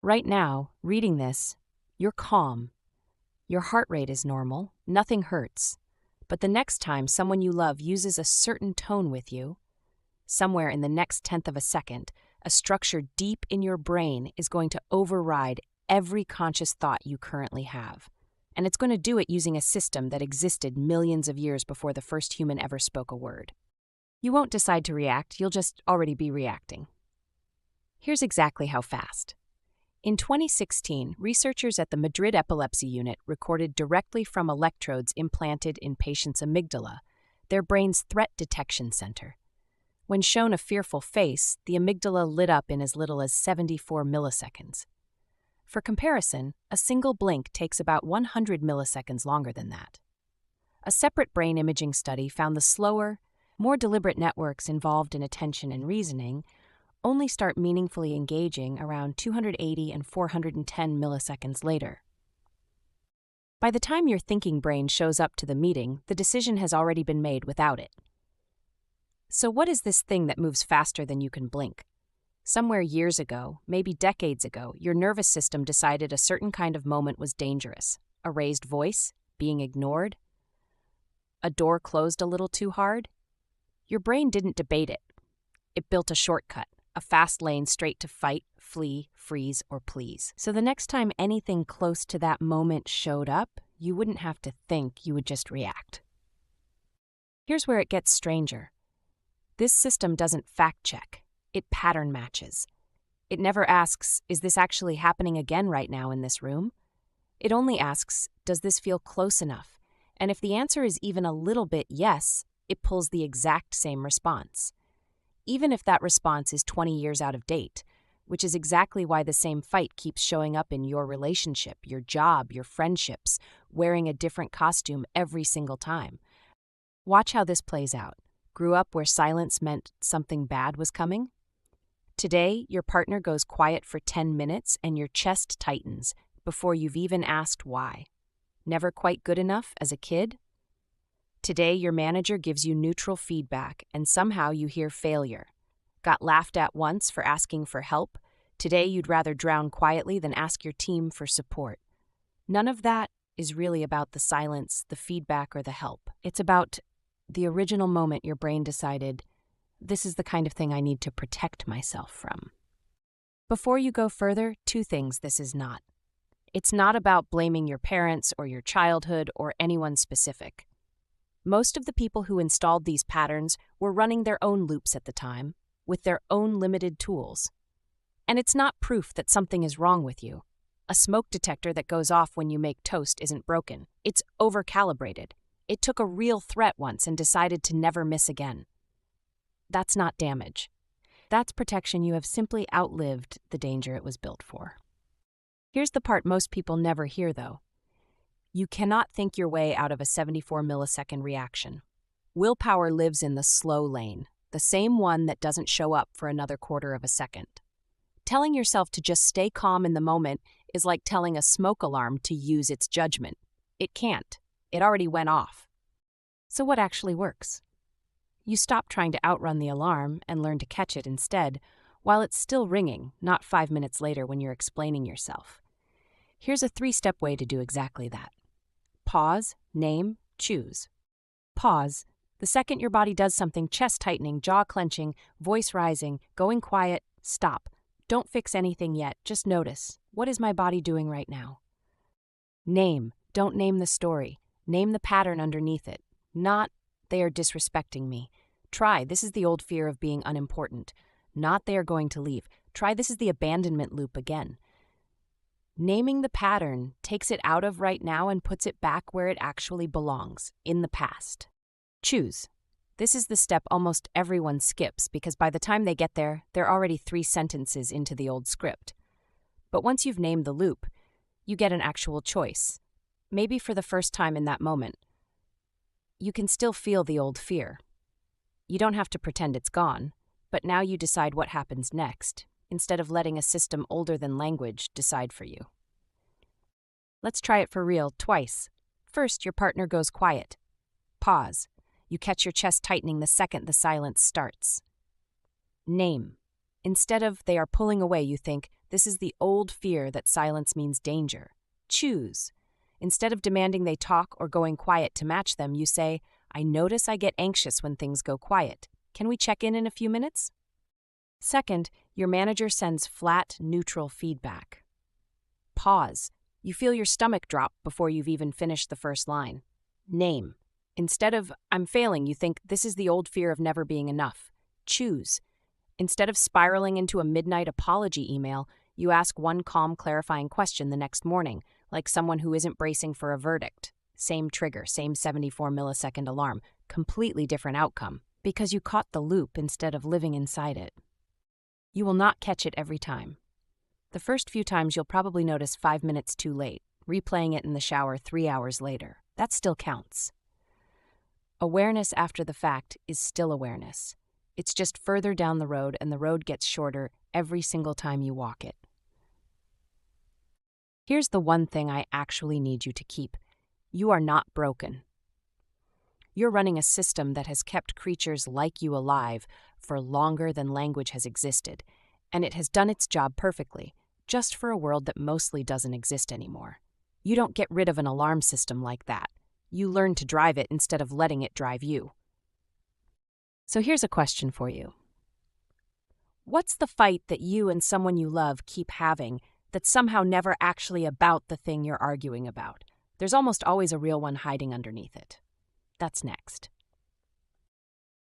Right now, reading this, you're calm. Your heart rate is normal, nothing hurts. But the next time someone you love uses a certain tone with you, somewhere in the next tenth of a second, a structure deep in your brain is going to override every conscious thought you currently have. And it's going to do it using a system that existed millions of years before the first human ever spoke a word. You won't decide to react, you'll just already be reacting. Here's exactly how fast. In 2016, researchers at the Madrid Epilepsy Unit recorded directly from electrodes implanted in patients' amygdala, their brain's threat detection center. When shown a fearful face, the amygdala lit up in as little as 74 milliseconds. For comparison, a single blink takes about 100 milliseconds longer than that. A separate brain imaging study found the slower, more deliberate networks involved in attention and reasoning only start meaningfully engaging around 280 and 410 milliseconds later. By the time your thinking brain shows up to the meeting, the decision has already been made without it. So what is this thing that moves faster than you can blink? Somewhere years ago, maybe decades ago, your nervous system decided a certain kind of moment was dangerous. A raised voice? Being ignored? A door closed a little too hard? Your brain didn't debate it. It built a shortcut. A fast lane straight to fight, flee, freeze, or please. So the next time anything close to that moment showed up, you wouldn't have to think, you would just react. Here's where it gets stranger. This system doesn't fact-check. It pattern matches. It never asks, is this actually happening again right now in this room? It only asks, does this feel close enough? And if the answer is even a little bit yes, it pulls the exact same response. Even if that response is 20 years out of date, which is exactly why the same fight keeps showing up in your relationship, your job, your friendships, wearing a different costume every single time. Watch how this plays out. Grew up where silence meant something bad was coming? Today, your partner goes quiet for 10 minutes and your chest tightens before you've even asked why. Never quite good enough as a kid? Today, your manager gives you neutral feedback, and somehow you hear failure. Got laughed at once for asking for help. Today, you'd rather drown quietly than ask your team for support. None of that is really about the silence, the feedback, or the help. It's about the original moment your brain decided, this is the kind of thing I need to protect myself from. Before you go further, two things this is not. It's not about blaming your parents or your childhood or anyone specific. Most of the people who installed these patterns were running their own loops at the time, with their own limited tools. And it's not proof that something is wrong with you. A smoke detector that goes off when you make toast isn't broken. It's overcalibrated. It took a real threat once and decided to never miss again. That's not damage. That's protection. You have simply outlived the danger it was built for. Here's the part most people never hear, though. You cannot think your way out of a 74 millisecond reaction. Willpower lives in the slow lane, the same one that doesn't show up for another quarter of a second. Telling yourself to just stay calm in the moment is like telling a smoke alarm to use its judgment. It can't. It already went off. So what actually works? You stop trying to outrun the alarm and learn to catch it instead, while it's still ringing, not 5 minutes later when you're explaining yourself. Here's a 3-step way to do exactly that. Pause, name, choose. Pause. The second your body does something, chest tightening, jaw clenching, voice rising, going quiet, stop. Don't fix anything yet, just notice. What is my body doing right now? Name. Don't name the story. Name the pattern underneath it. Not, they are disrespecting me. Try, this is the old fear of being unimportant. Not, they are going to leave. Try, this is the abandonment loop again. Naming the pattern takes it out of right now and puts it back where it actually belongs, in the past. Choose. This is the step almost everyone skips because by the time they get there, they're already 3 sentences into the old script. But once you've named the loop, you get an actual choice. Maybe for the first time in that moment. You can still feel the old fear. You don't have to pretend it's gone, but now you decide what happens next, instead of letting a system older than language decide for you. Let's try it for real, twice. First, your partner goes quiet. Pause. You catch your chest tightening the second the silence starts. Name. Instead of they are pulling away, you think, This is the old fear that silence means danger. Choose. Instead of demanding they talk or going quiet to match them, you say, I notice I get anxious when things go quiet. Can we check in a few minutes? Second, your manager sends flat, neutral feedback. Pause. You feel your stomach drop before you've even finished the first line. Name. Instead of, I'm failing, you think, this is the old fear of never being enough. Choose. Instead of spiraling into a midnight apology email, you ask one calm, clarifying question the next morning, like someone who isn't bracing for a verdict. Same trigger, same 74-millisecond alarm, completely different outcome, because you caught the loop instead of living inside it. You will not catch it every time. The first few times you'll probably notice 5 minutes too late, replaying it in the shower 3 hours later. That still counts. Awareness after the fact is still awareness. It's just further down the road, and the road gets shorter every single time you walk it. Here's the one thing I actually need you to keep. You are not broken. You're running a system that has kept creatures like you alive for longer than language has existed, and it has done its job perfectly, just for a world that mostly doesn't exist anymore. You don't get rid of an alarm system like that. You learn to drive it instead of letting it drive you. So here's a question for you. What's the fight that you and someone you love keep having that's somehow never actually about the thing you're arguing about? There's almost always a real one hiding underneath it. That's next.